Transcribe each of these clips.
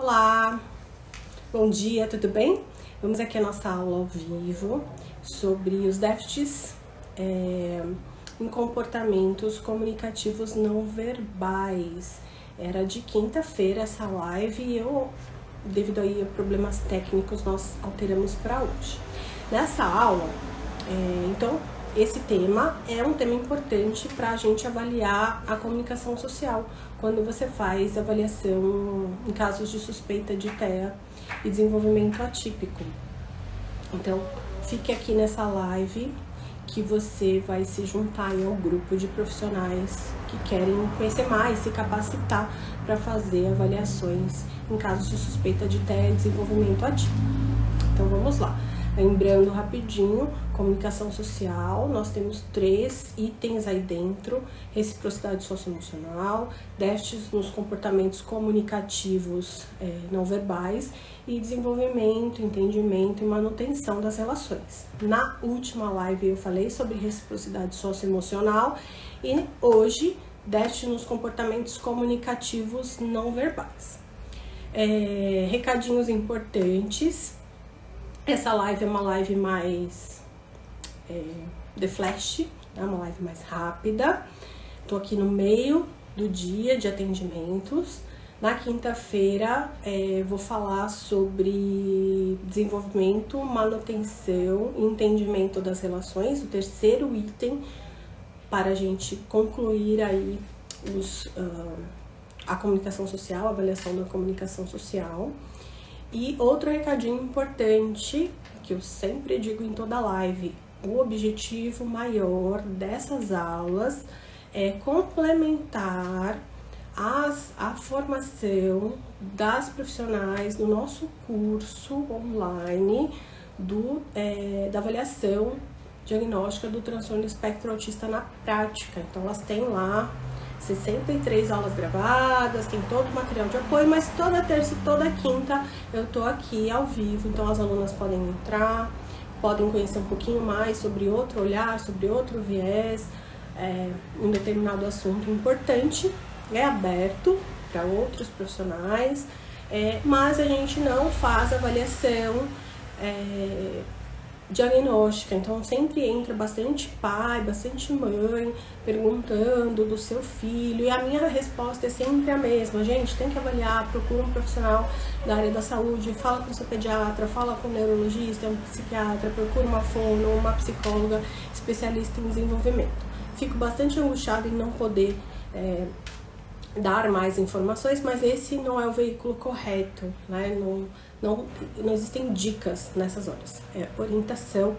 Olá, bom dia, tudo bem? Vamos aqui a nossa aula ao vivo sobre os déficits em comportamentos comunicativos não verbais. Era de quinta-feira essa live e devido aí a problemas técnicos, nós alteramos para hoje. Nessa aula, então, esse tema é um tema importante para a gente avaliar a comunicação social, quando você faz avaliação em casos de suspeita de TEA e desenvolvimento atípico. Então, fique aqui nessa live que você vai se juntar ao grupo de profissionais que querem conhecer mais, se capacitar para fazer avaliações em casos de suspeita de TEA e desenvolvimento atípico. Então, vamos lá. Lembrando rapidinho, comunicação social, nós temos 3 itens aí dentro: reciprocidade socioemocional, déficits nos comportamentos comunicativos não verbais e desenvolvimento, entendimento e manutenção das relações. Na última live eu falei sobre reciprocidade socioemocional e hoje déficit nos comportamentos comunicativos não verbais. Recadinhos importantes. Essa live é uma live mais de flash, é uma live mais rápida. Tô aqui no meio do dia de atendimentos. Na quinta-feira vou falar sobre desenvolvimento, manutenção e entendimento das relações, o terceiro item para a gente concluir aí a comunicação social, a avaliação da comunicação social. E outro recadinho importante, que eu sempre digo em toda live: o objetivo maior dessas aulas é complementar a formação das profissionais do nosso curso online da avaliação diagnóstica do transtorno espectro autista na prática. Então, elas têm lá 63 aulas gravadas, tem todo o material de apoio, mas toda terça e toda quinta eu tô aqui ao vivo, então as alunas podem entrar, podem conhecer um pouquinho mais sobre outro olhar, sobre outro viés, um determinado assunto importante, é aberto para outros profissionais, mas a gente não faz avaliação diagnóstica, então sempre entra bastante pai, bastante mãe perguntando do seu filho, e a minha resposta é sempre a mesma: gente, tem que avaliar, procura um profissional da área da saúde, fala com o seu pediatra, fala com um neurologista, um psiquiatra, procura uma fono, uma psicóloga especialista em desenvolvimento. Fico bastante angustiada em não poder dar mais informações, mas esse não é o veículo correto, né? Não existem dicas nessas horas. É orientação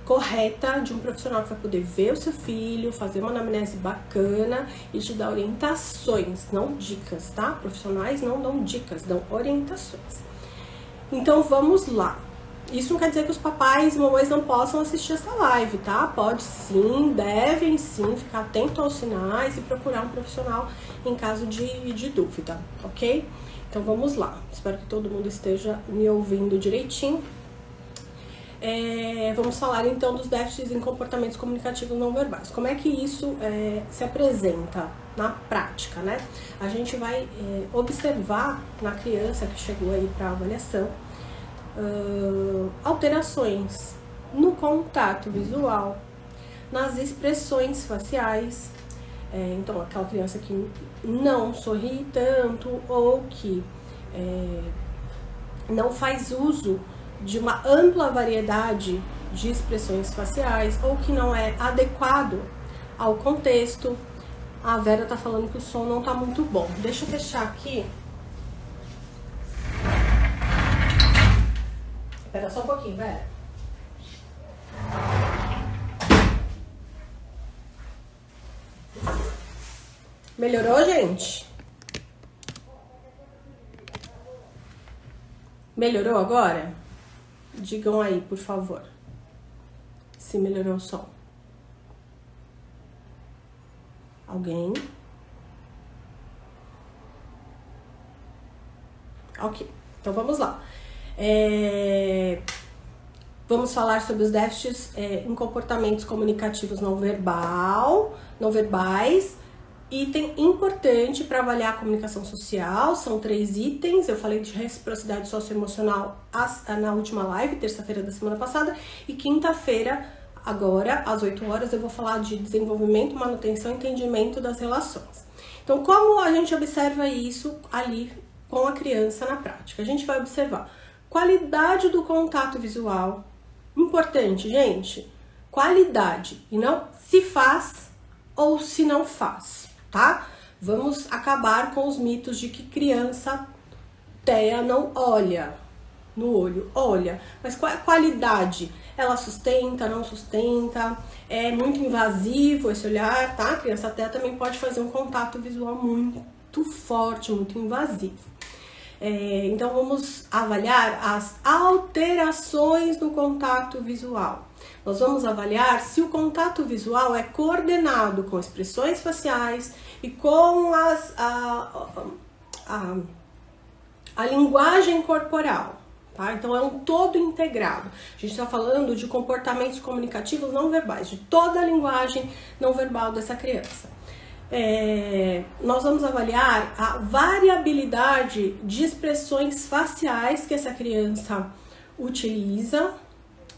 correta de um profissional que vai poder ver o seu filho, fazer uma anamnese bacana e te dar orientações, não dicas, tá? Profissionais não dão dicas, dão orientações. Então vamos lá. Isso não quer dizer que os papais e mamães não possam assistir essa live, tá? Pode sim, devem sim ficar atento aos sinais e procurar um profissional em caso de dúvida, ok? Então vamos lá, espero que todo mundo esteja me ouvindo direitinho. Vamos falar então dos déficits em comportamentos comunicativos não verbais. Como é que isso se apresenta na prática, né? A gente vai observar na criança que chegou aí para avaliação alterações no contato visual, nas expressões faciais. Então, aquela criança que não sorri tanto ou que não faz uso de uma ampla variedade de expressões faciais ou que não é adequado ao contexto. A Vera tá falando que o som não tá muito bom. Deixa eu fechar aqui. Espera só um pouquinho, Vera. Melhorou, gente? Melhorou agora? Digam aí, por favor, se melhorou o som. Alguém? Ok, então vamos lá. Vamos falar sobre os déficits em comportamentos comunicativos não verbais item importante para avaliar a comunicação social. São 3 itens. Eu falei de reciprocidade socioemocional na última live, terça-feira da semana passada, e quinta-feira, agora, às 8 horas, eu vou falar de desenvolvimento, manutenção e entendimento das relações. Então, como a gente observa isso ali com a criança na prática? A gente vai observar qualidade do contato visual. Importante, gente, qualidade, e não se faz ou se não faz, tá? Vamos acabar com os mitos de que criança TEA não olha no olho. Olha, mas qual é a qualidade? Ela sustenta, não sustenta? É muito invasivo esse olhar, tá? A criança TEA também pode fazer um contato visual muito forte, muito invasivo. Então vamos avaliar as alterações no contato visual. Nós vamos avaliar se o contato visual é coordenado com expressões faciais e com a linguagem corporal, tá? Então é um todo integrado. A gente está falando de comportamentos comunicativos não verbais, de toda a linguagem não verbal dessa criança. Nós vamos avaliar a variabilidade de expressões faciais que essa criança utiliza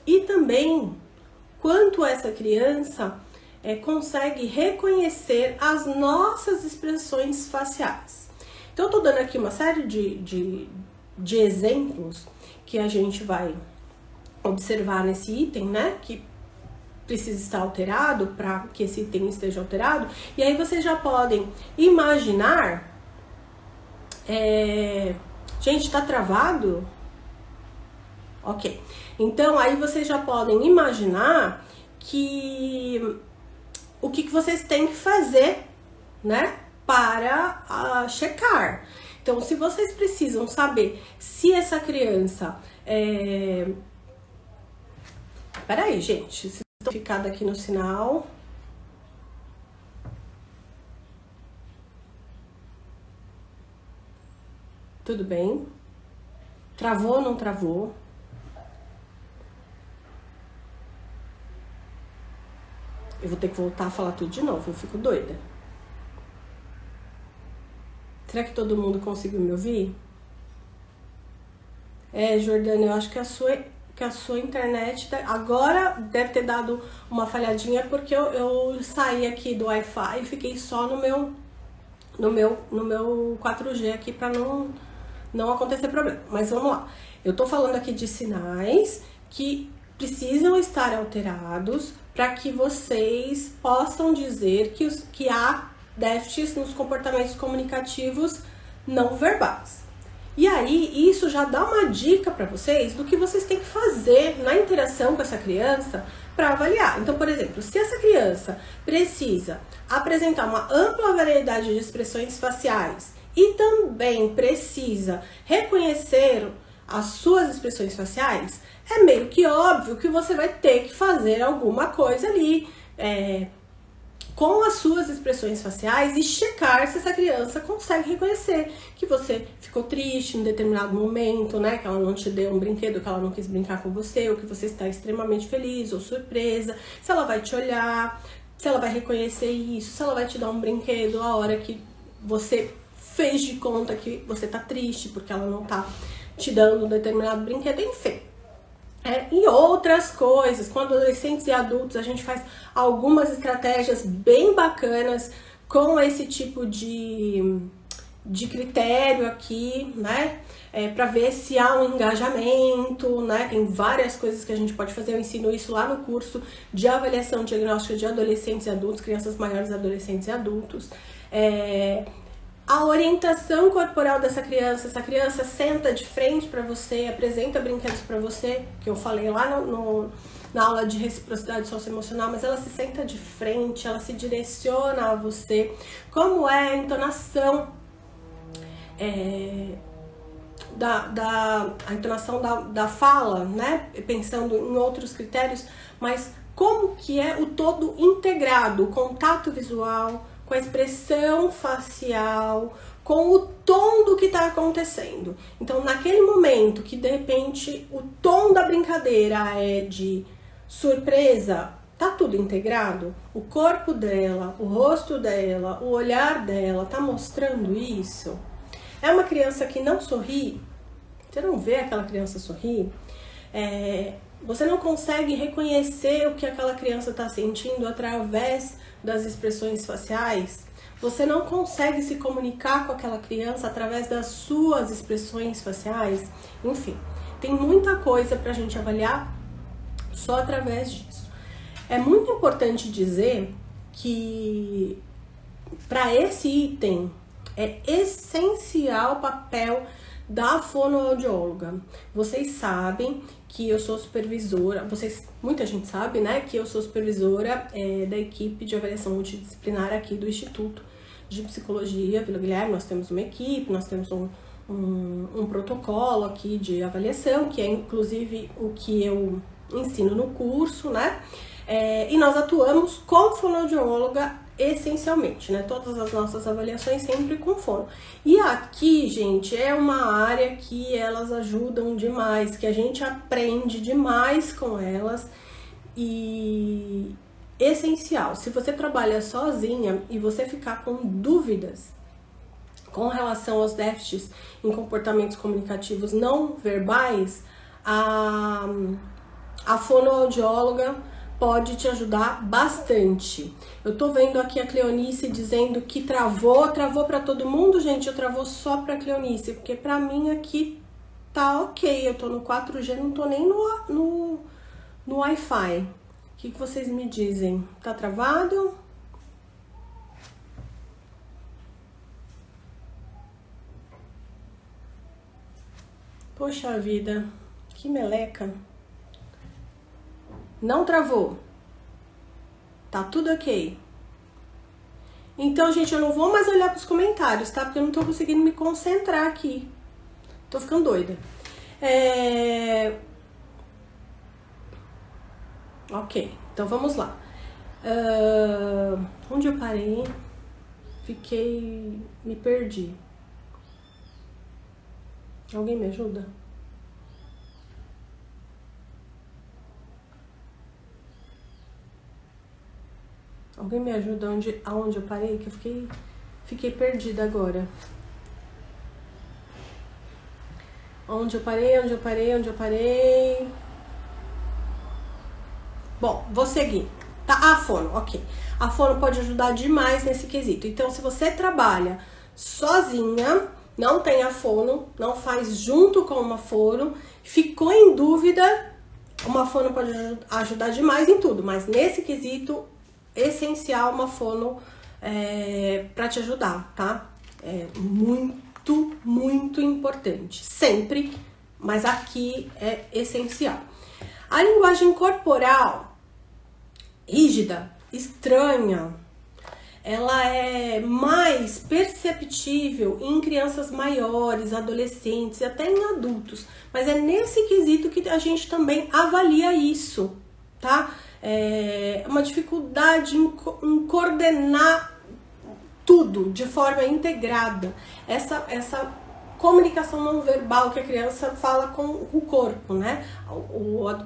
e também quanto essa criança consegue reconhecer as nossas expressões faciais. Então, eu tô dando aqui uma série de exemplos que a gente vai observar nesse item, né? Que precisa estar alterado para que esse item esteja alterado. E aí vocês já podem imaginar... Gente, tá travado? Ok. Então, aí vocês já podem imaginar o que vocês têm que fazer, né? Para checar. Então, se vocês precisam saber se essa criança... Peraí, gente. Se estou ficada aqui no sinal... Tudo bem? Travou ou não travou? Eu vou ter que voltar a falar tudo de novo, eu fico doida. Será que todo mundo conseguiu me ouvir? Jordana, eu acho que a sua internet agora deve ter dado uma falhadinha, porque eu saí aqui do Wi-Fi e fiquei só no meu 4G aqui para não acontecer problema. Mas vamos lá. Eu tô falando aqui de sinais que precisam estar alterados para que vocês possam dizer que há déficits nos comportamentos comunicativos não verbais. E aí, isso já dá uma dica para vocês do que vocês têm que fazer na interação com essa criança para avaliar. Então, por exemplo, se essa criança precisa apresentar uma ampla variedade de expressões faciais e também precisa reconhecer as suas expressões faciais, é meio que óbvio que você vai ter que fazer alguma coisa ali com as suas expressões faciais e checar se essa criança consegue reconhecer que você ficou triste em determinado momento, né? Que ela não te deu um brinquedo, que ela não quis brincar com você, ou que você está extremamente feliz ou surpresa, se ela vai te olhar, se ela vai reconhecer isso, se ela vai te dar um brinquedo a hora que você fez de conta que você tá triste porque ela não tá te dando um determinado brinquedo, enfim. E outras coisas, com adolescentes e adultos, a gente faz algumas estratégias bem bacanas com esse tipo de critério aqui, né? Para ver se há um engajamento, né? Tem várias coisas que a gente pode fazer. Eu ensino isso lá no curso de avaliação diagnóstica de adolescentes e adultos, crianças maiores, adolescentes e adultos. A orientação corporal dessa criança, essa criança senta de frente para você, apresenta brinquedos para você, que eu falei lá na aula de reciprocidade socioemocional, mas ela se senta de frente, ela se direciona a você. Como é a entonação a entonação da fala, né? Pensando em outros critérios, mas como que é o todo integrado, o contato visual, com a expressão facial, com o tom do que está acontecendo. Então, naquele momento que, de repente, o tom da brincadeira é de surpresa, Tá tudo integrado? O corpo dela, o rosto dela, o olhar dela, tá mostrando isso? É uma criança que não sorri? Você não vê aquela criança sorrir? Você não consegue reconhecer o que aquela criança está sentindo através das expressões faciais? Você não consegue se comunicar com aquela criança através das suas expressões faciais? Enfim, tem muita coisa para a gente avaliar só através disso. É muito importante dizer que para esse item é essencial o papel da fonoaudióloga. Vocês sabem que eu sou supervisora, muita gente sabe, né, que eu sou supervisora da equipe de avaliação multidisciplinar aqui do Instituto de Psicologia Vila Guilherme. Nós temos uma equipe, nós temos um protocolo aqui de avaliação, que é inclusive o que eu ensino no curso, né? E nós atuamos com fonoaudióloga essencialmente, né? Todas as nossas avaliações sempre com fono. E aqui, gente, é uma área que elas ajudam demais, que a gente aprende demais com elas e essencial. Se você trabalha sozinha e você ficar com dúvidas com relação aos déficits em comportamentos comunicativos não verbais, a fonoaudióloga pode te ajudar bastante. Eu tô vendo aqui a Cleonice dizendo que travou para todo mundo, gente. Eu travou só pra Cleonice, porque pra mim aqui tá ok. Eu tô no 4G, não tô nem no Wi-Fi. O que vocês me dizem? Tá travado? Poxa vida, que meleca. Não travou. Tá tudo ok. Então, gente, eu não vou mais olhar pros comentários, tá? Porque eu não tô conseguindo me concentrar aqui. Tô ficando doida. Ok, então vamos lá. Onde eu parei? Me perdi. Alguém me ajuda? Alguém me ajuda aonde eu parei? Que eu fiquei perdida agora. Onde eu parei? Bom, vou seguir. Tá, a fono, ok. A fono pode ajudar demais nesse quesito. Então, se você trabalha sozinha, não tem a fono, não faz junto com uma fono, ficou em dúvida, uma fono pode ajudar demais em tudo, mas nesse quesito, essencial uma fono para te ajudar, tá? É muito, muito importante. Sempre, mas aqui é essencial. A linguagem corporal rígida, estranha, ela é mais perceptível em crianças maiores, adolescentes e até em adultos. Mas é nesse quesito que a gente também avalia isso, tá? É uma dificuldade em coordenar tudo de forma integrada. Essa comunicação não verbal que a criança fala com o corpo, né?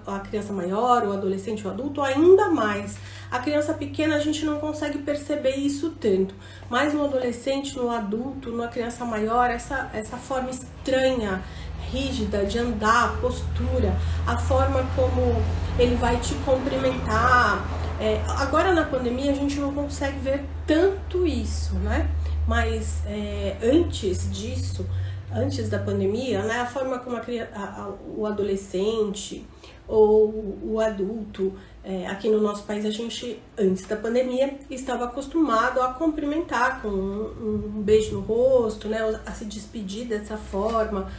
A criança maior, o adolescente, o adulto, ainda mais. A criança pequena a gente não consegue perceber isso tanto, mas no adolescente, no adulto, numa criança maior, essa forma estranha, rígida de andar, postura, a forma como ele vai te cumprimentar. Agora na pandemia a gente não consegue ver tanto isso, né? Mas antes disso, antes da pandemia, né, a forma como o adolescente ou o adulto, aqui no nosso país, a gente, antes da pandemia, estava acostumado a cumprimentar com um beijo no rosto, né, a se despedir dessa forma.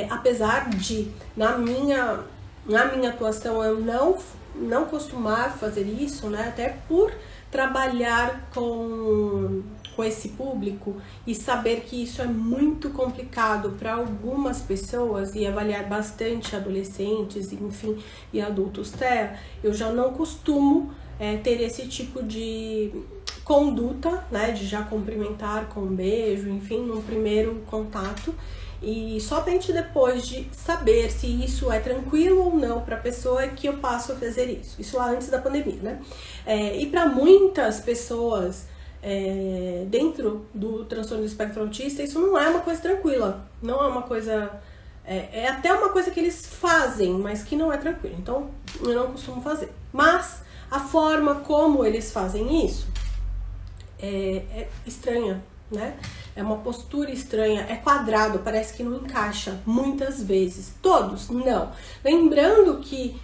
Apesar de, na minha atuação, eu não costumar fazer isso, né, até por trabalhar com esse público e saber que isso é muito complicado para algumas pessoas e avaliar bastante adolescentes, enfim, e adultos, eu já não costumo ter esse tipo de conduta, né, de já cumprimentar com um beijo, enfim, num primeiro contato, e somente depois de saber se isso é tranquilo ou não para a pessoa que eu passo a fazer isso. Isso lá antes da pandemia, né? E para muitas pessoas dentro do transtorno do espectro autista, isso não é uma coisa tranquila, não é uma coisa... É até uma coisa que eles fazem, mas que não é tranquilo. Então, eu não costumo fazer. Mas a forma como eles fazem isso é estranha, né? É uma postura estranha, é quadrado, parece que não encaixa muitas vezes. Todos, não. Lembrando que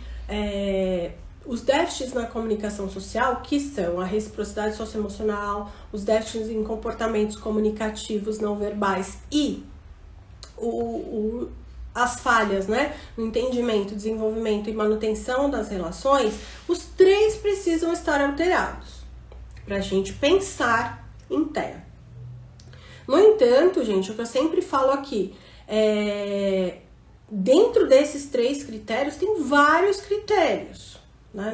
os déficits na comunicação social, que são a reciprocidade socioemocional, os déficits em comportamentos comunicativos não verbais e as falhas, né, no entendimento, desenvolvimento e manutenção das relações, os três precisam estar alterados para a gente pensar em TEA. No entanto, gente, o que eu sempre falo aqui, dentro desses três critérios, tem vários critérios, né?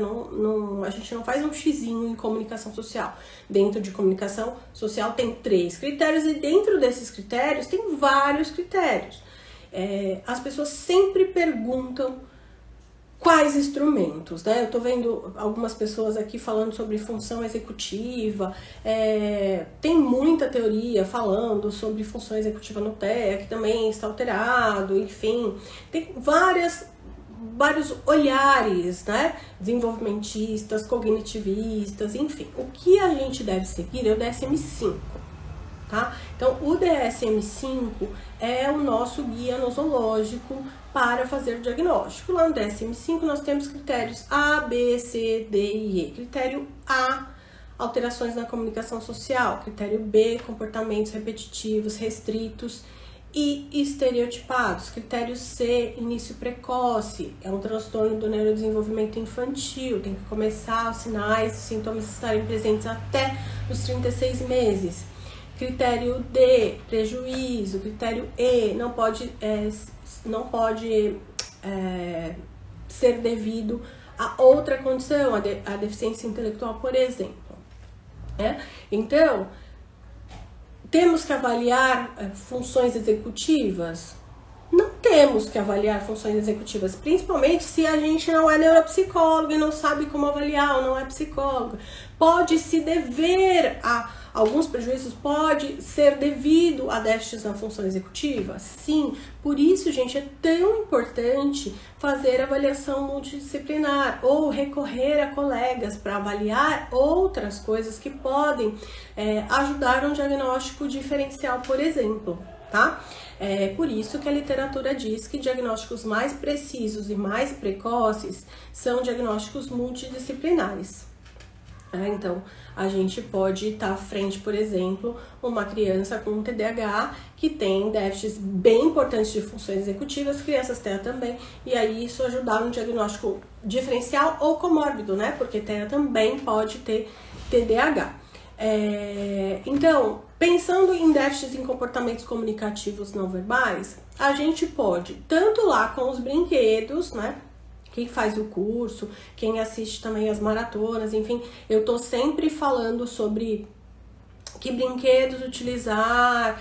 A gente não faz um xizinho em comunicação social. Dentro de comunicação social tem 3 critérios e dentro desses critérios tem vários critérios. As pessoas sempre perguntam quais instrumentos, né? Eu tô vendo algumas pessoas aqui falando sobre função executiva, tem muita teoria falando sobre função executiva no TEA, que também está alterado, enfim, tem vários olhares, né? Desenvolvimentistas, cognitivistas, enfim. O que a gente deve seguir é o DSM-5. Tá? Então, o DSM-5 é o nosso guia nosológico para fazer o diagnóstico. Lá no DSM-5 nós temos critérios A, B, C, D e E. Critério A, alterações na comunicação social. Critério B, comportamentos repetitivos, restritos e estereotipados. Critério C, início precoce. É um transtorno do neurodesenvolvimento infantil. Tem que começar os sinais, os sintomas estarem presentes até os 36 meses. Critério D, prejuízo. Critério E, não pode ser devido a outra condição, a deficiência intelectual, por exemplo. Então, temos que avaliar funções executivas? Não temos que avaliar funções executivas, principalmente se a gente não é neuropsicólogo e não sabe como avaliar ou não é psicólogo. Pode se dever a alguns prejuízos, pode ser devido a déficits na função executiva? Sim, por isso, gente, é tão importante fazer avaliação multidisciplinar ou recorrer a colegas para avaliar outras coisas que podem ajudar no diagnóstico diferencial, por exemplo, tá? Por isso que a literatura diz que diagnósticos mais precisos e mais precoces são diagnósticos multidisciplinares. Então, a gente pode estar à frente, por exemplo, uma criança com TDAH que tem déficits bem importantes de funções executivas, crianças TEA também, e aí isso ajudar no diagnóstico diferencial ou comórbido, né? Porque TEA também pode ter TDAH. Então, pensando em déficits em comportamentos comunicativos não verbais, a gente pode, tanto lá com os brinquedos, né? Quem faz o curso, quem assiste também as maratonas, enfim, eu tô sempre falando sobre que brinquedos utilizar,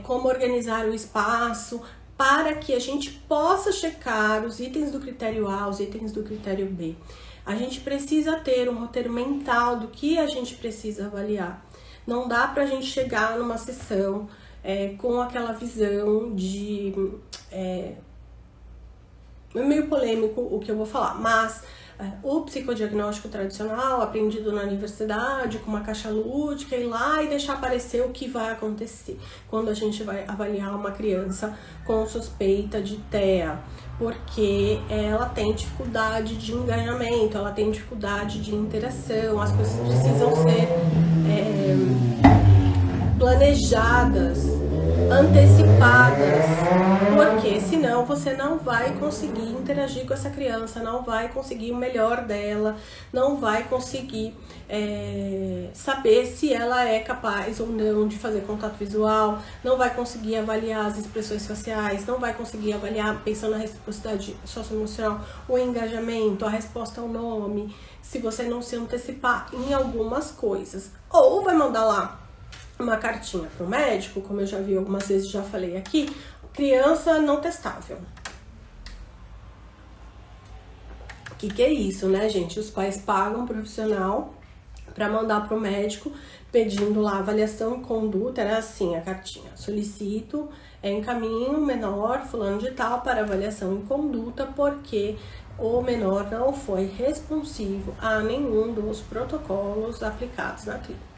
como organizar o espaço, para que a gente possa checar os itens do critério A, os itens do critério B. A gente precisa ter um roteiro mental do que a gente precisa avaliar. Não dá pra gente chegar numa sessão com aquela visão de... É meio polêmico o que eu vou falar, mas o psicodiagnóstico tradicional, aprendido na universidade, com uma caixa lúdica, ir lá e deixar aparecer o que vai acontecer quando a gente vai avaliar uma criança com suspeita de TEA, porque ela tem dificuldade de engajamento, ela tem dificuldade de interação, as coisas precisam ser planejadas, antecipadas, porque senão você não vai conseguir interagir com essa criança, não vai conseguir o melhor dela, não vai conseguir saber se ela é capaz ou não de fazer contato visual, não vai conseguir avaliar as expressões faciais, não vai conseguir avaliar, pensando na reciprocidade socioemocional, o engajamento, a resposta ao nome, se você não se antecipar em algumas coisas. ou vai mandar lá uma cartinha pro médico, como eu já vi algumas vezes, já falei aqui, criança não testável. O que é isso, né, gente? Os pais pagam um profissional para mandar pro médico pedindo lá avaliação e conduta. Era assim a cartinha: solicito, encaminho o menor fulano de tal para avaliação e conduta porque o menor não foi responsivo a nenhum dos protocolos aplicados na clínica.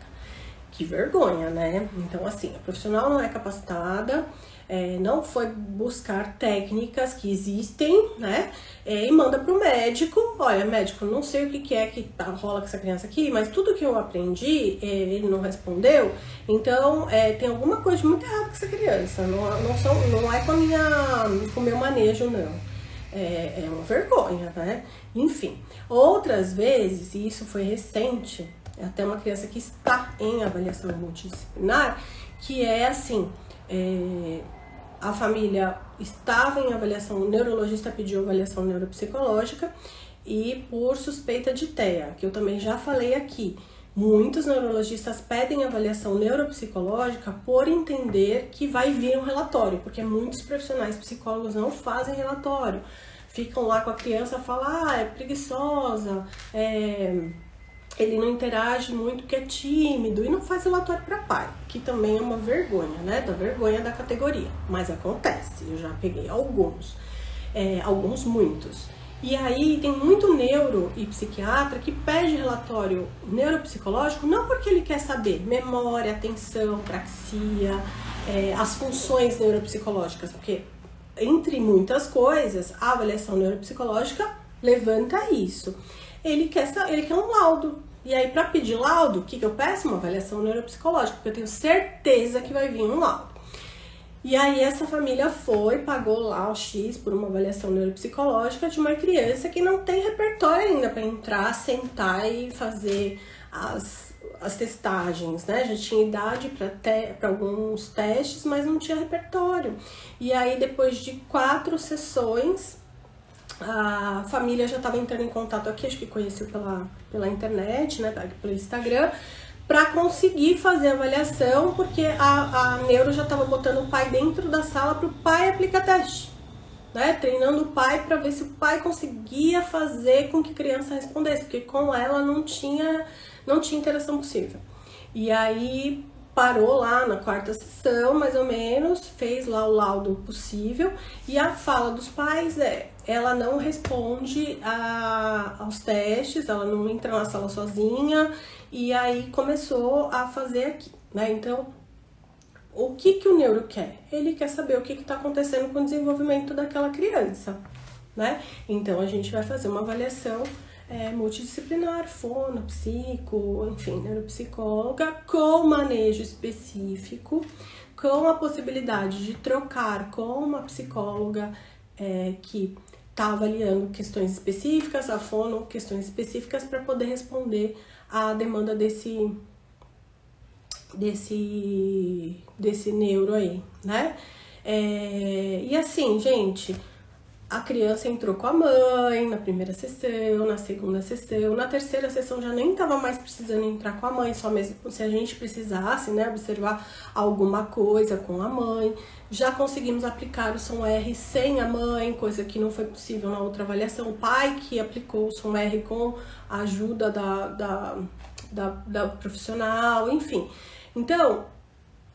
Que vergonha, né? Então, assim, a profissional não é capacitada, não foi buscar técnicas que existem, né? E manda pro médico: olha, médico, não sei o que é que rola com essa criança aqui, mas tudo que eu aprendi, ele não respondeu, então tem alguma coisa de muito errado com essa criança, não é com o meu manejo, não. É uma vergonha, né? Enfim, outras vezes, e isso foi recente, até uma criança que está em avaliação multidisciplinar, que é assim, a família estava em avaliação, o neurologista pediu avaliação neuropsicológica e por suspeita de TEA, que eu também já falei aqui, muitos neurologistas pedem avaliação neuropsicológica por entender que vai vir um relatório, porque muitos profissionais psicólogos não fazem relatório, ficam lá com a criança e falam: é preguiçosa, ele não interage muito porque é tímido, e não faz relatório para pai, que também é uma vergonha, né? Da vergonha da categoria, mas acontece, eu já peguei alguns, muitos. E aí tem muito neuro e psiquiatra que pede relatório neuropsicológico não porque ele quer saber memória, atenção, praxia, as funções neuropsicológicas, porque entre muitas coisas a avaliação neuropsicológica levanta isso. Ele quer um laudo. E aí, para pedir laudo, o que eu peço? Uma avaliação neuropsicológica, porque eu tenho certeza que vai vir um laudo. E aí, essa família pagou lá o X por uma avaliação neuropsicológica de uma criança que não tem repertório ainda para entrar, sentar e fazer as testagens, né? Já tinha idade para alguns testes, mas não tinha repertório. E aí, depois de 4 sessões, a família já estava entrando em contato aqui, acho que conheceu pela internet, né, pelo Instagram, para conseguir fazer a avaliação, porque a neuro já estava botando o pai dentro da sala para o pai aplicar teste, né, treinando o pai para ver se o pai conseguia fazer com que a criança respondesse, porque com ela não tinha interação possível. E aí parou lá na 4ª sessão, mais ou menos, fez lá o laudo possível, e a fala dos pais ela não responde aos testes, ela não entra na sala sozinha, e aí começou a fazer aqui, né? Então, o que o neuro quer? Ele quer saber o que está acontecendo com o desenvolvimento daquela criança, né? Então, a gente vai fazer uma avaliação multidisciplinar, fono, psico, enfim, neuropsicóloga, com manejo específico, com a possibilidade de trocar com uma psicóloga que está avaliando questões específicas, a fono, questões específicas, para poder responder à demanda desse neuro aí, né? E assim, gente, a criança entrou com a mãe na 1ª sessão, na 2ª sessão, na 3ª sessão já nem estava mais precisando entrar com a mãe, só mesmo se a gente precisasse, né, observar alguma coisa com a mãe. Já conseguimos aplicar o som R sem a mãe, coisa que não foi possível na outra avaliação. O pai que aplicou o som R com a ajuda da profissional, enfim. Então,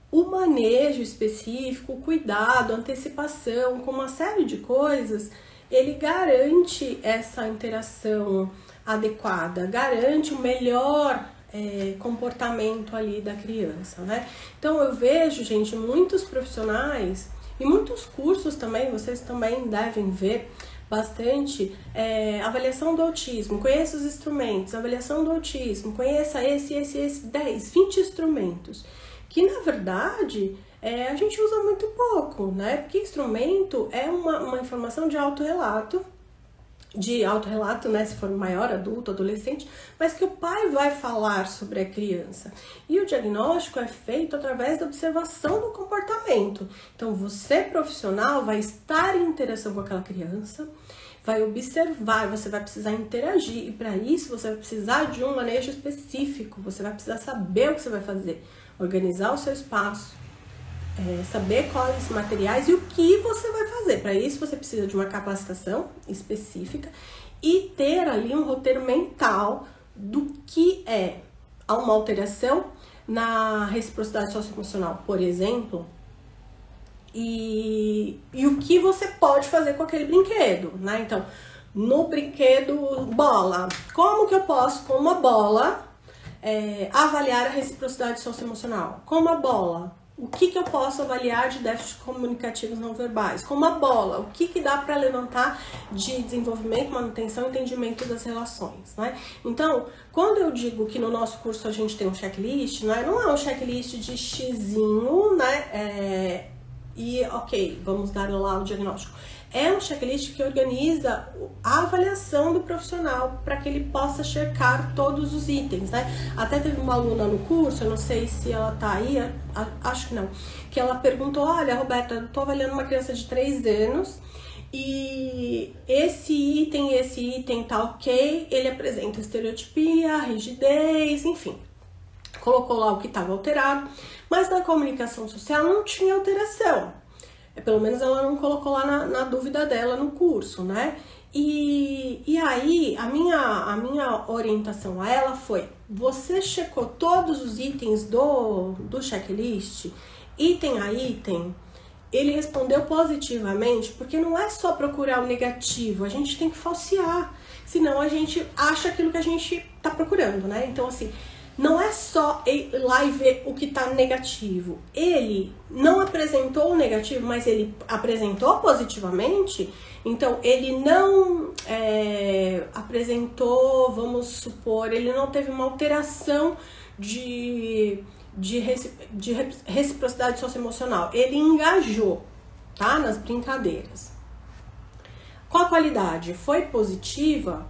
o manejo específico, o cuidado, a antecipação, com uma série de coisas, ele garante essa interação adequada, garante o melhor comportamento ali da criança, né? Então eu vejo, gente, muitos profissionais e muitos cursos também, vocês também devem ver bastante, avaliação do autismo, conheça os instrumentos, avaliação do autismo, conheça esse, 10, 20 instrumentos, que na verdade a gente usa muito pouco, né? Porque instrumento é uma informação de autorrelato, de autorrelato, né, se for maior, adulto, adolescente, mas que o pai vai falar sobre a criança. E o diagnóstico é feito através da observação do comportamento. Então, você, profissional, vai estar em interação com aquela criança, vai observar, você vai precisar interagir, e para isso você vai precisar de um manejo específico, você vai precisar saber o que você vai fazer, organizar o seu espaço, saber quais materiais e o que você vai fazer. Para isso você precisa de uma capacitação específica e ter ali um roteiro mental do que é uma alteração na reciprocidade socioemocional, por exemplo, e o que você pode fazer com aquele brinquedo, né? Então, no brinquedo bola, como que eu posso, com uma bola, avaliar a reciprocidade socioemocional? Com uma bola, o que eu posso avaliar de déficits comunicativos não verbais? Com uma bola, o que dá para levantar de desenvolvimento, manutenção e entendimento das relações, né? Então, quando eu digo que no nosso curso a gente tem um checklist, né? Não é um checklist de xizinho, né? E ok, vamos dar lá o diagnóstico. É um checklist que organiza a avaliação do profissional para que ele possa checar todos os itens, né? Até teve uma aluna no curso, eu não sei se ela tá aí, acho que não, que ela perguntou: olha, Roberta, eu tô avaliando uma criança de 3 anos e esse item tá ok, ele apresenta estereotipia, rigidez, enfim. Colocou lá o que estava alterado, mas na comunicação social não tinha alteração. Pelo menos ela não colocou lá na dúvida dela no curso, né? E aí a minha orientação a ela foi: você checou todos os itens do checklist, item a item? Ele respondeu positivamente, porque não é só procurar o negativo, a gente tem que falsear, senão a gente acha aquilo que a gente tá procurando, né? Então, assim, não é só ir lá e ver o que tá negativo. Ele não apresentou o negativo, mas ele apresentou positivamente. Então, ele não apresentou, vamos supor, ele não teve uma alteração de reciprocidade socioemocional. Ele engajou, tá? Nas brincadeiras. Qual a qualidade? Foi positiva?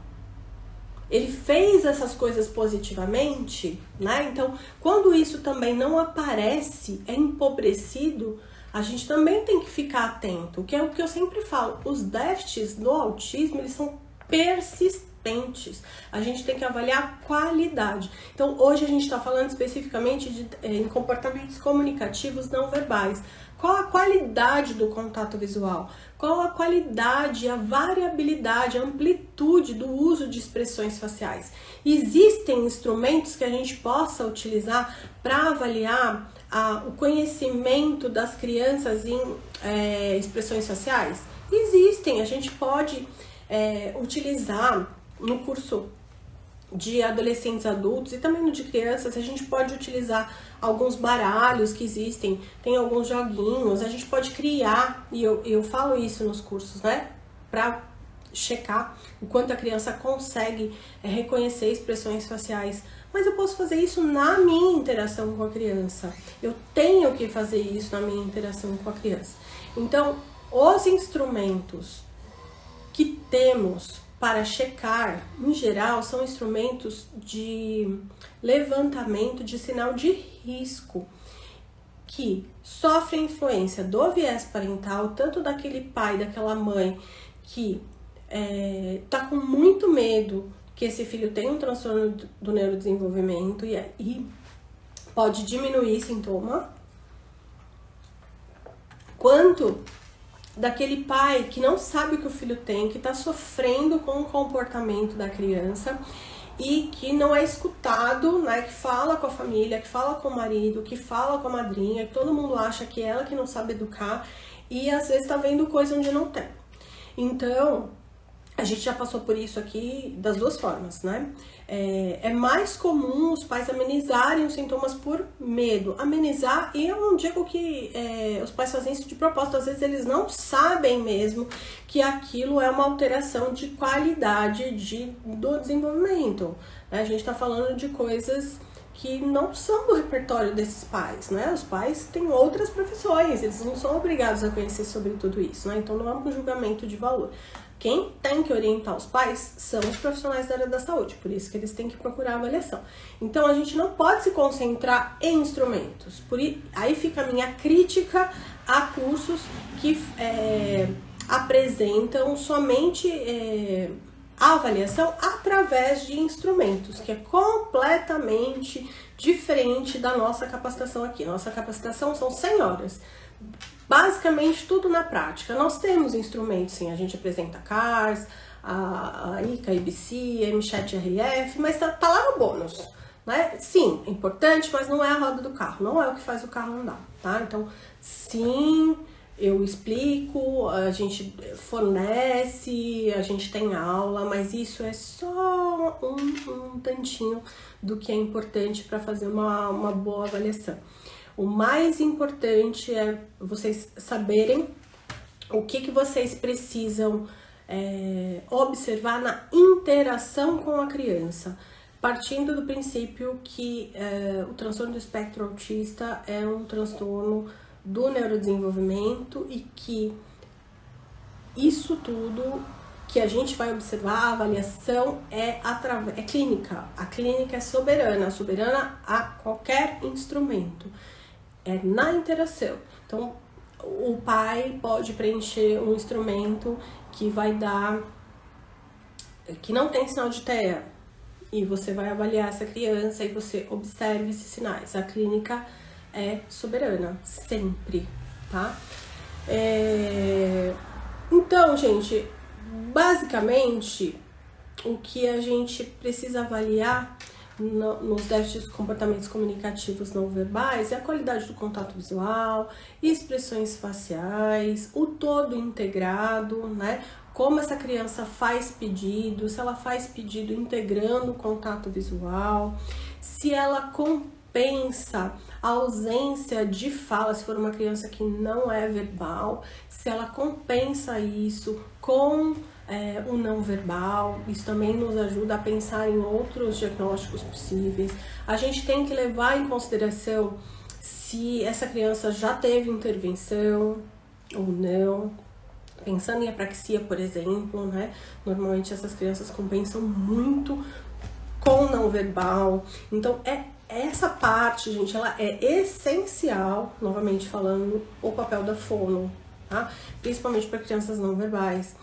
Ele fez essas coisas positivamente, né? Então, quando isso também não aparece, é empobrecido, a gente também tem que ficar atento, que é o que eu sempre falo: os déficits do autismo, eles são persistentes. A gente tem que avaliar a qualidade. Então, hoje a gente está falando especificamente em comportamentos comunicativos não verbais. Qual a qualidade do contato visual? Qual a qualidade, a variabilidade, a amplitude do uso de expressões faciais? Existem instrumentos que a gente possa utilizar para avaliar o conhecimento das crianças em expressões faciais? Existem, a gente pode utilizar no curso de adolescentes adultos e também no de crianças. A gente pode utilizar alguns baralhos que existem, tem alguns joguinhos, a gente pode criar, e eu falo isso nos cursos, né, para checar o quanto a criança consegue reconhecer expressões faciais. Mas eu posso fazer isso na minha interação com a criança, eu tenho que fazer isso na minha interação com a criança. Então, os instrumentos que temos para checar, em geral, são instrumentos de levantamento de sinal de risco, que sofrem influência do viés parental, tanto daquele pai, daquela mãe que tá com muito medo que esse filho tenha um transtorno do neurodesenvolvimento e pode diminuir sintoma, quanto daquele pai que não sabe o que o filho tem, que está sofrendo com o comportamento da criança e que não é escutado, né? Que fala com a família, que fala com o marido, que fala com a madrinha, que todo mundo acha que é ela que não sabe educar e às vezes está vendo coisa onde não tem. Então, a gente já passou por isso aqui das duas formas, né? É mais comum os pais amenizarem os sintomas por medo. Amenizar, e eu não digo que os pais fazem isso de propósito, às vezes eles não sabem mesmo que aquilo é uma alteração de qualidade do desenvolvimento. A gente tá falando de coisas que não são do repertório desses pais, né? Os pais têm outras profissões, eles não são obrigados a conhecer sobre tudo isso, né? Então não é um julgamento de valor. Quem tem que orientar os pais são os profissionais da área da saúde, por isso que eles têm que procurar avaliação. Então a gente não pode se concentrar em instrumentos. Aí fica a minha crítica a cursos que apresentam somente a avaliação através de instrumentos, que é completamente diferente da nossa capacitação aqui. Nossa capacitação são 100 horas. Basicamente tudo na prática. Nós temos instrumentos, sim, a gente apresenta CARS, a ICA, IBC, M7RF, mas tá lá no bônus, né? Sim, é importante, mas não é a roda do carro, não é o que faz o carro andar, tá? Então, sim, eu explico, a gente fornece, a gente tem aula, mas isso é só um tantinho do que é importante para fazer uma boa avaliação. O mais importante é vocês saberem o que vocês precisam observar na interação com a criança, partindo do princípio que o transtorno do espectro autista é um transtorno do neurodesenvolvimento e que isso tudo que a gente vai observar, a avaliação é clínica. A clínica é soberana a qualquer instrumento. É na interação. Então, o pai pode preencher um instrumento que vai dar, que não tem sinal de TEA, e você vai avaliar essa criança e você observa esses sinais. A clínica é soberana, sempre, tá? Então, gente, basicamente, o que a gente precisa avaliar nos déficits de comportamentos comunicativos não verbais é a qualidade do contato visual, expressões faciais, o todo integrado, né? Como essa criança faz pedido, se ela faz pedido integrando o contato visual, se ela compensa a ausência de fala, se for uma criança que não é verbal, se ela compensa isso com o não verbal. Isso também nos ajuda a pensar em outros diagnósticos possíveis. A gente tem que levar em consideração se essa criança já teve intervenção ou não. Pensando em apraxia, por exemplo, né? Normalmente essas crianças compensam muito com não verbal. Então, essa parte, gente, ela é essencial, novamente falando, o papel da fono, tá? Principalmente para crianças não verbais.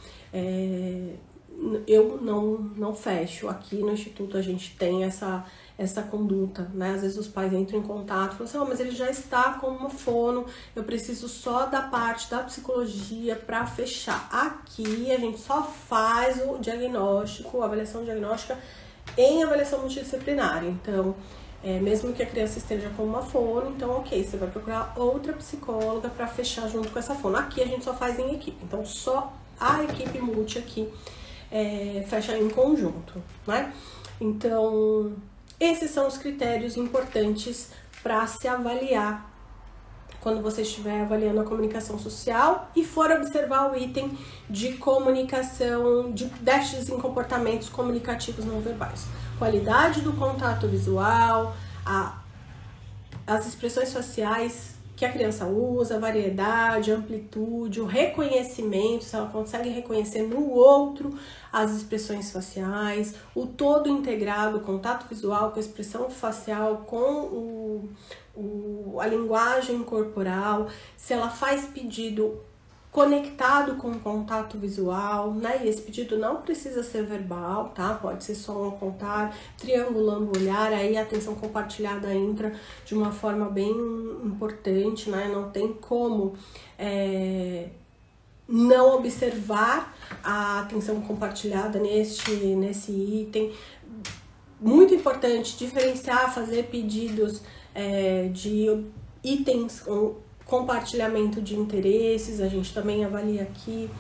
Eu não fecho. Aqui no Instituto a gente tem essa conduta, né? Às vezes os pais entram em contato e falam assim, mas ele já está com uma fono, eu preciso só da parte da psicologia para fechar. Aqui a gente só faz o diagnóstico, a avaliação diagnóstica em avaliação multidisciplinar. Então, mesmo que a criança esteja com uma fono, então ok, você vai procurar outra psicóloga para fechar junto com essa fono. Aqui a gente só faz em equipe, então só a equipe multi aqui fecha em conjunto, né? Então, esses são os critérios importantes para se avaliar quando você estiver avaliando a comunicação social e for observar o item de comunicação, de déficits em comportamentos comunicativos não verbais. Qualidade do contato visual, as expressões faciais que a criança usa, a variedade, a amplitude, o reconhecimento, se ela consegue reconhecer no outro as expressões faciais, o todo integrado, o contato visual com a expressão facial, com a linguagem corporal, se ela faz pedido conectado com o contato visual, né? E esse pedido não precisa ser verbal, tá? Pode ser só um apontar, triangulando o olhar, aí a atenção compartilhada entra de uma forma bem importante, né? Não tem como não observar a atenção compartilhada nesse item. Muito importante diferenciar, fazer pedidos de itens com compartilhamento de interesses. A gente também avalia aqui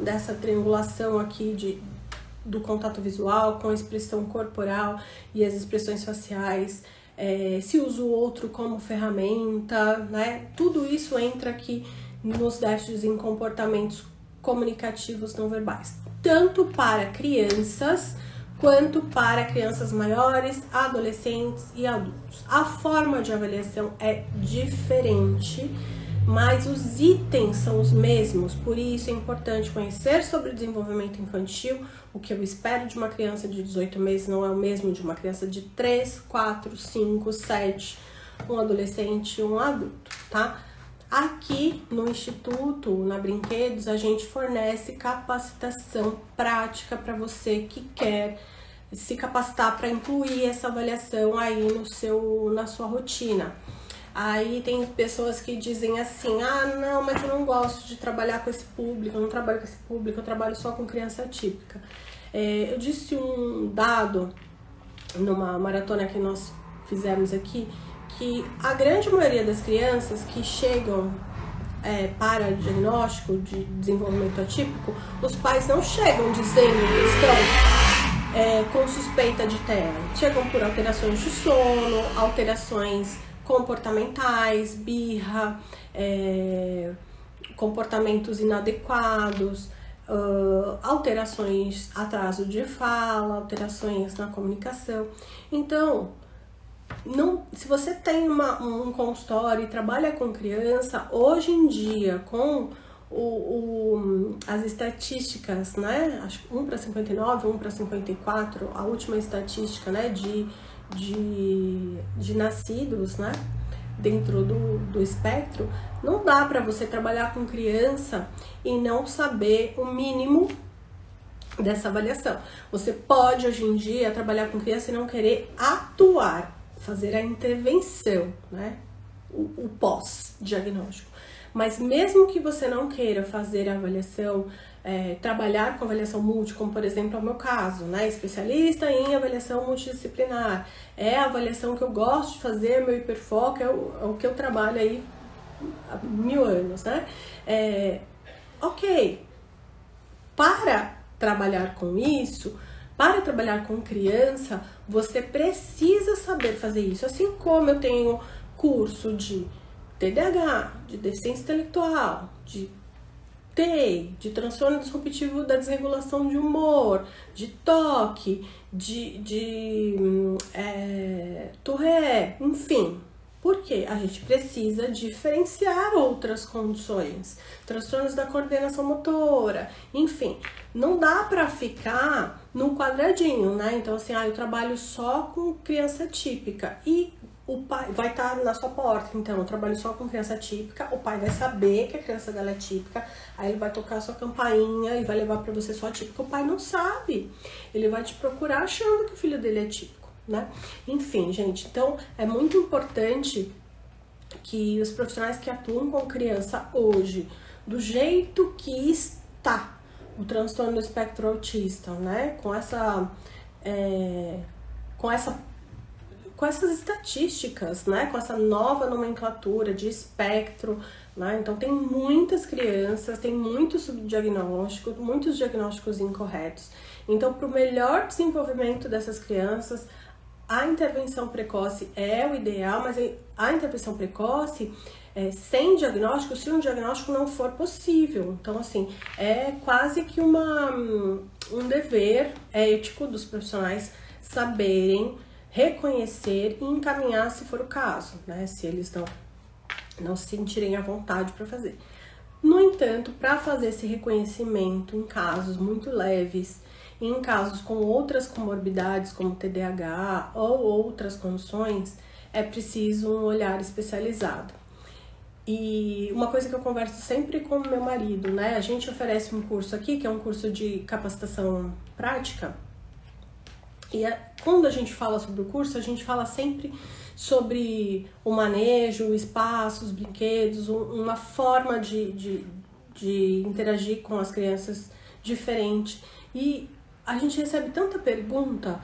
dessa triangulação aqui do contato visual com a expressão corporal e as expressões faciais, se usa o outro como ferramenta, né? Tudo isso entra aqui nos déficits em comportamentos comunicativos não verbais, tanto para crianças quanto para crianças maiores, adolescentes e adultos. A forma de avaliação é diferente, mas os itens são os mesmos, por isso é importante conhecer sobre o desenvolvimento infantil. O que eu espero de uma criança de 18 meses não é o mesmo de uma criança de 3, 4, 5, 7, um adolescente e um adulto, tá? Aqui no Instituto, na Brinquedos, a gente fornece capacitação prática para você que quer se capacitar para incluir essa avaliação aí na sua rotina. Aí tem pessoas que dizem assim, ah, não, mas eu não gosto de trabalhar com esse público, eu não trabalho com esse público, eu trabalho só com criança atípica. Eu disse um dado numa maratona que nós fizemos aqui, que a grande maioria das crianças que chegam para diagnóstico de desenvolvimento atípico, os pais não chegam dizendo que estão com suspeita de TEA. Chegam por alterações de sono, alterações comportamentais, birra, comportamentos inadequados, alterações, atraso de fala, alterações na comunicação. Então, se você tem um consultório e trabalha com criança, hoje em dia, com as estatísticas, né? Acho que 1 para 59, 1 para 54, a última estatística, né? De nascidos, né? Dentro do espectro, não dá para você trabalhar com criança e não saber o mínimo dessa avaliação. Você pode, hoje em dia, trabalhar com criança e não querer atuar, fazer a intervenção, né? O pós-diagnóstico. Mas mesmo que você não queira fazer a avaliação, trabalhar com avaliação multi, como por exemplo é o meu caso, né? Especialista em avaliação multidisciplinar, é a avaliação que eu gosto de fazer, meu hiperfoco, é o que eu trabalho aí há 1000 anos, né? Ok, para trabalhar com isso, para trabalhar com criança, você precisa saber fazer isso. Assim como eu tenho curso de TDAH, de deficiência intelectual, de TEI, de transtorno disruptivo da desregulação de humor, de toque, de Tourette, enfim. Por quê? A gente precisa diferenciar outras condições, transtornos da coordenação motora, enfim. Não dá pra ficar no quadradinho, né? Então assim, eu trabalho só com criança típica e o pai vai estar na sua porta, então eu trabalho só com criança típica, o pai vai saber que a criança dela é típica, aí ele vai tocar a sua campainha e vai levar pra você só típica. O pai não sabe, ele vai te procurar achando que o filho dele é típico, né? Enfim, gente, então é muito importante que os profissionais que atuam com criança hoje, do jeito que está o transtorno do espectro autista, né? Com essas estatísticas, né? Com essa nova nomenclatura de espectro, né? Então tem muitas crianças, tem muito subdiagnóstico, muitos diagnósticos incorretos. Então, para o melhor desenvolvimento dessas crianças, a intervenção precoce é o ideal, mas a intervenção precoce sem diagnóstico, se um diagnóstico não for possível. Então, assim, é quase que um dever ético dos profissionais saberem reconhecer e encaminhar se for o caso, né? Se eles não se sentirem à vontade para fazer. No entanto, para fazer esse reconhecimento em casos muito leves, em casos com outras comorbidades, como TDAH ou outras condições, é preciso um olhar especializado. E uma coisa que eu converso sempre com o meu marido, né? A gente oferece um curso aqui, que é um curso de capacitação prática. E quando a gente fala sobre o curso, a gente fala sempre sobre o manejo, o espaço, os brinquedos, uma forma de interagir com as crianças diferente. E a gente recebe tanta pergunta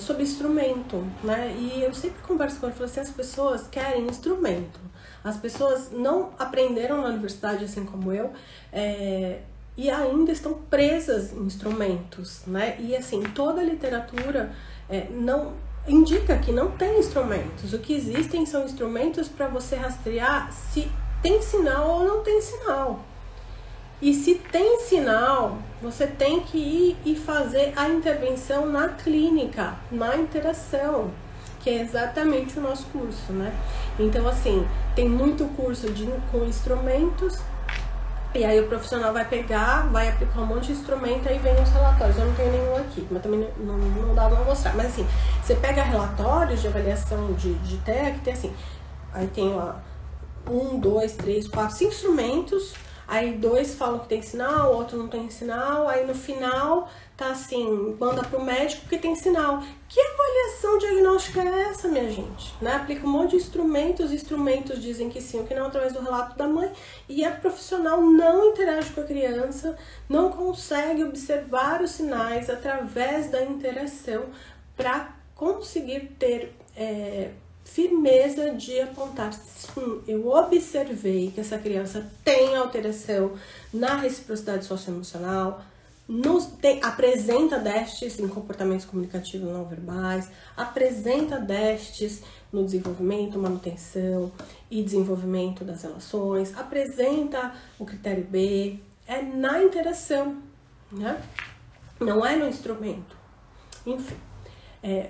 sobre instrumento, né? E eu sempre converso com ele, falo assim, as pessoas querem instrumento. As pessoas não aprenderam na universidade, assim como eu, e ainda estão presas em instrumentos, né? E assim, toda a literatura não indica que não tem instrumentos. O que existem são instrumentos para você rastrear se tem sinal ou não tem sinal. E se tem sinal, você tem que ir e fazer a intervenção na clínica, na interação, que é exatamente o nosso curso, né? Então, assim, tem muito curso com instrumentos, e aí o profissional vai pegar, vai aplicar um monte de instrumento, aí vem os relatórios. Eu não tenho nenhum aqui, mas também não dá pra mostrar. Mas assim, você pega relatórios de avaliação de TEA, que tem assim, aí tem lá 1, 2, 3, 4, 5 instrumentos, aí 2 falam que tem sinal, o outro não tem sinal, aí no final tá assim, manda pro médico porque tem sinal. Que avaliação diagnóstica é essa, minha gente? Né? Aplica um monte de instrumentos, os instrumentos dizem que sim ou que não através do relato da mãe, e a profissional não interage com a criança, não consegue observar os sinais através da interação para conseguir ter firmeza de apontar, sim, eu observei que essa criança tem alteração na reciprocidade socioemocional, apresenta déficits em comportamentos comunicativos não verbais, apresenta déficits no desenvolvimento, manutenção e desenvolvimento das relações, apresenta o critério B, é na interação, né? Não é no instrumento. Enfim,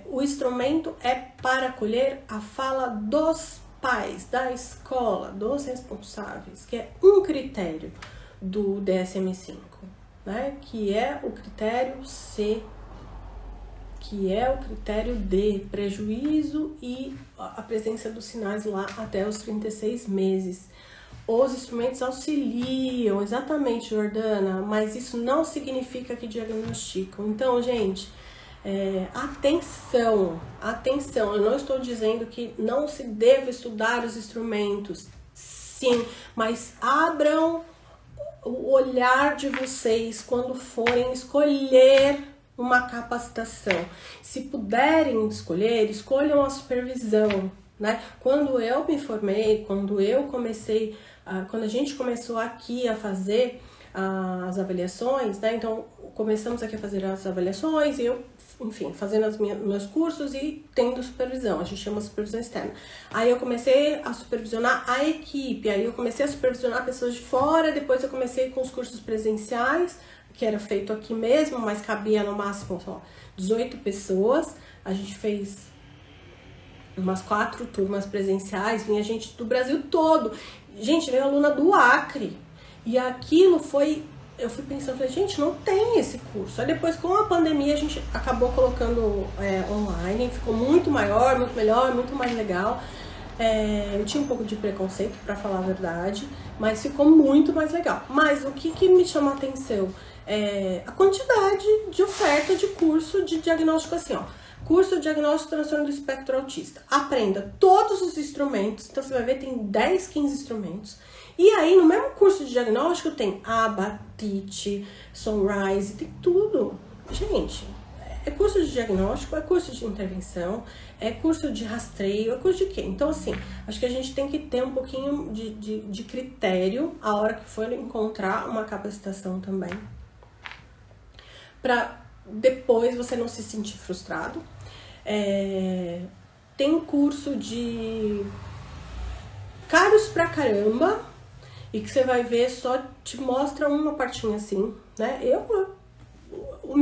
o instrumento é para acolher a fala dos pais, da escola, dos responsáveis, que é um critério do DSM-5. Né, que é o critério C, que é o critério D, prejuízo e a presença dos sinais lá até os 36 meses. Os instrumentos auxiliam, exatamente, Jordana, mas isso não significa que diagnosticam. Então, gente, atenção, eu não estou dizendo que não se deve estudar os instrumentos, sim, mas abram o olhar de vocês quando forem escolher uma capacitação. Se puderem escolher, escolham a supervisão, né? Quando eu me formei, quando a gente começou aqui a fazer as avaliações, né? Então, começamos aqui a fazer as avaliações e eu, enfim, fazendo meus cursos e tendo supervisão, a gente chama de supervisão externa. Aí eu comecei a supervisionar a equipe, aí eu comecei a supervisionar pessoas de fora, depois eu comecei com os cursos presenciais, que era feito aqui mesmo, mas cabia no máximo só 18 pessoas. A gente fez umas 4 turmas presenciais, vinha gente do Brasil todo. Gente, veio aluna do Acre. E aquilo foi, eu fui pensando, falei, gente, não tem esse curso. Aí depois, com a pandemia, a gente acabou colocando online, ficou muito maior, muito melhor, muito mais legal. Eu tinha um pouco de preconceito, pra falar a verdade, mas ficou muito mais legal. Mas o que me chama a atenção é a quantidade de oferta de curso de diagnóstico assim, ó. Curso de diagnóstico de transtorno do espectro autista. Aprenda todos os instrumentos, então você vai ver, tem 10, 15 instrumentos. E aí, no mesmo curso de diagnóstico, tem ABA, TIT, Sunrise, tem tudo. Gente, é curso de diagnóstico, é curso de intervenção, é curso de rastreio, é curso de quê? Então, assim, acho que a gente tem que ter um pouquinho de critério a hora que for encontrar uma capacitação também. Pra depois você não se sentir frustrado. Tem curso de caros pra caramba, e que você vai ver, só te mostra uma partinha assim, né? O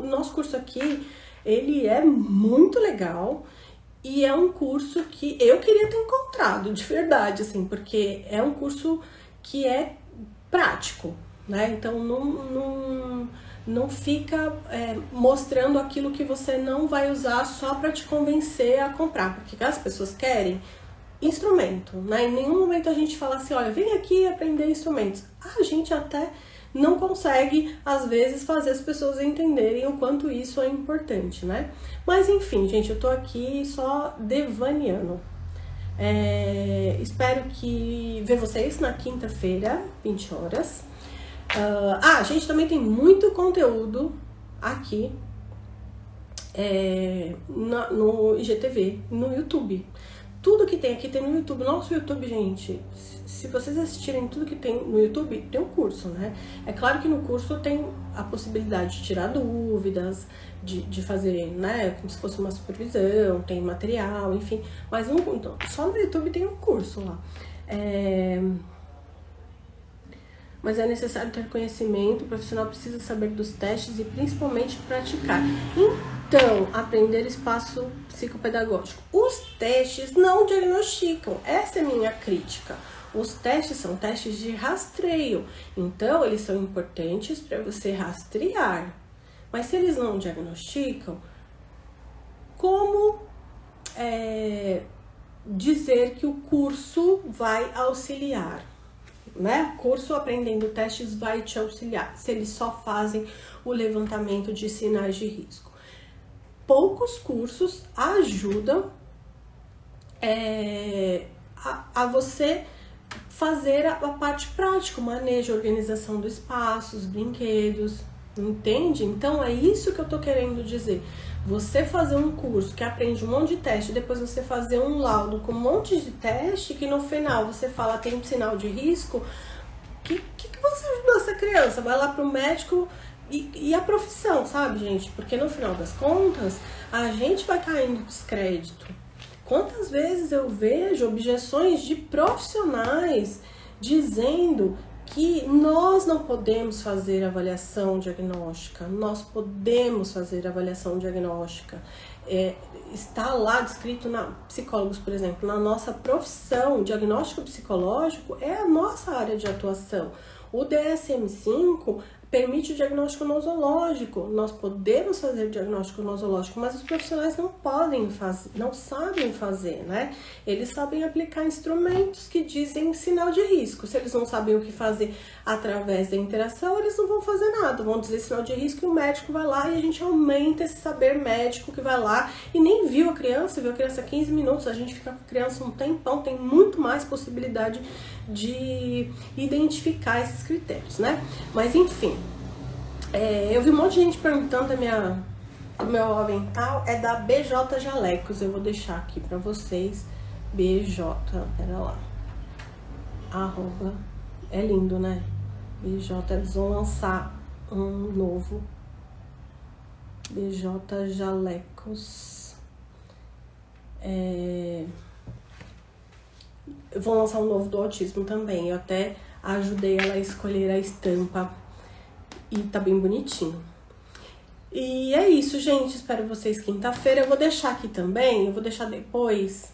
nosso curso aqui, ele é muito legal e é um curso que eu queria ter encontrado, de verdade, assim, porque é um curso que é prático, né? Então não fica mostrando aquilo que você não vai usar só para te convencer a comprar, porque as pessoas querem instrumento, né? Em nenhum momento a gente fala assim, olha, vem aqui aprender instrumentos. A gente até não consegue, às vezes, fazer as pessoas entenderem o quanto isso é importante, né? Mas, enfim, gente, eu tô aqui só devaneando. Espero ver vocês na quinta-feira, 20 horas. A gente também tem muito conteúdo aqui no IGTV, no YouTube. Tudo que tem aqui tem no YouTube. Nosso YouTube, gente, se vocês assistirem tudo que tem no YouTube, tem um curso, né? É claro que no curso tem a possibilidade de tirar dúvidas, de fazer, né, como se fosse uma supervisão, tem material, enfim. Mas só no YouTube tem um curso lá. mas é necessário ter conhecimento, o profissional precisa saber dos testes e principalmente praticar. Então, aprender espaço psicopedagógico. Os testes não diagnosticam, essa é a minha crítica. Os testes são testes de rastreio, então eles são importantes para você rastrear. Mas se eles não diagnosticam, como dizer que o curso vai auxiliar? Né? O curso Aprendendo Testes vai te auxiliar, se eles só fazem o levantamento de sinais de risco. Poucos cursos ajudam a você fazer a parte prática, o manejo, a organização do espaço, os brinquedos, entende? Então é isso que eu tô querendo dizer. Você fazer um curso que aprende um monte de teste, depois você fazer um laudo com um monte de teste, que no final você fala tem um sinal de risco, que você ajudou essa criança? Vai lá pro médico e a profissão, sabe, gente? Porque no final das contas, a gente vai caindo descrédito. Quantas vezes eu vejo objeções de profissionais dizendo que nós não podemos fazer avaliação diagnóstica, nós podemos fazer avaliação diagnóstica. Está lá descrito psicólogos, por exemplo, na nossa profissão, diagnóstico psicológico é a nossa área de atuação. O DSM-5 permite o diagnóstico nosológico, nós podemos fazer diagnóstico nosológico, mas os profissionais não podem fazer, não sabem fazer, né? Eles sabem aplicar instrumentos que dizem sinal de risco. Se eles não sabem o que fazer através da interação, eles não vão fazer nada, vão dizer sinal de risco e o médico vai lá e a gente aumenta esse saber médico que vai lá e nem viu a criança 15 minutos, a gente fica com a criança um tempão, tem muito mais possibilidade de identificar esses critérios, né? Mas enfim, eu vi um monte de gente perguntando do meu avental, é da BJ Jalecos, eu vou deixar aqui pra vocês, BJ, pera lá, @ é lindo, né? BJ, eles vão lançar um novo, BJ Jalecos, vão lançar um novo do autismo também, eu até ajudei ela a escolher a estampa e tá bem bonitinho. E é isso, gente, espero vocês quinta-feira. Eu vou deixar aqui também, eu vou deixar depois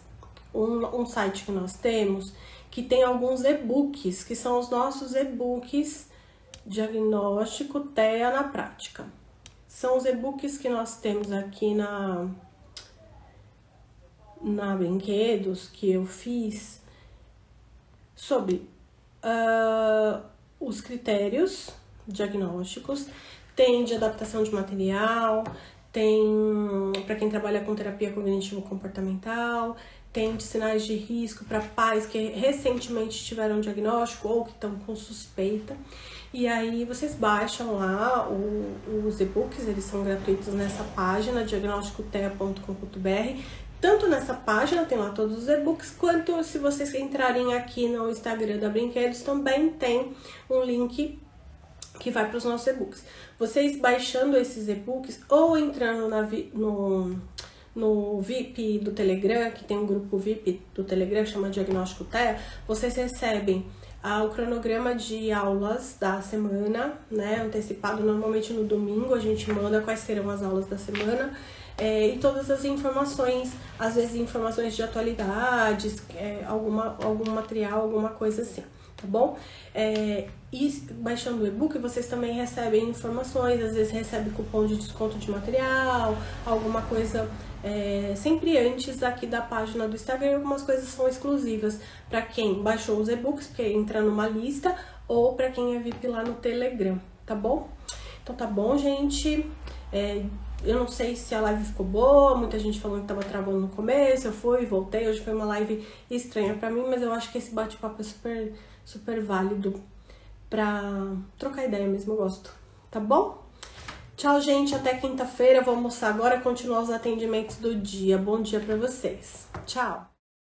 um site que nós temos, que tem alguns e-books, que são os nossos e-books Diagnóstico TEA na Prática. São os e-books que nós temos aqui na Brinquedos, que eu fiz sobre os critérios diagnósticos, tem de adaptação de material, tem para quem trabalha com terapia cognitivo-comportamental, tem de sinais de risco para pais que recentemente tiveram diagnóstico ou que estão com suspeita. E aí vocês baixam lá os e-books, eles são gratuitos nessa página, diagnosticotea.com.br. Tanto nessa página, tem lá todos os e-books, quanto se vocês entrarem aqui no Instagram da Brinquedos, também tem um link que vai para os nossos e-books. Vocês baixando esses e-books ou entrando no VIP do Telegram, que tem um grupo VIP do Telegram que chama Diagnóstico TEA, vocês recebem o cronograma de aulas da semana, né, antecipado normalmente no domingo, a gente manda quais serão as aulas da semana, e todas as informações, às vezes informações de atualidades, algum material, alguma coisa assim, tá bom? E baixando o e-book, vocês também recebem informações, às vezes recebem cupom de desconto de material, alguma coisa sempre antes aqui da página do Instagram. Algumas coisas são exclusivas para quem baixou os e-books, porque entra numa lista, ou para quem é VIP lá no Telegram, tá bom? Então tá bom, gente. Eu não sei se a live ficou boa, muita gente falando que tava travando no começo, eu fui e voltei, hoje foi uma live estranha pra mim, mas eu acho que esse bate-papo é super, super válido pra trocar ideia mesmo, eu gosto, tá bom? Tchau, gente, até quinta-feira, vou almoçar agora e continuar os atendimentos do dia. Bom dia pra vocês. Tchau!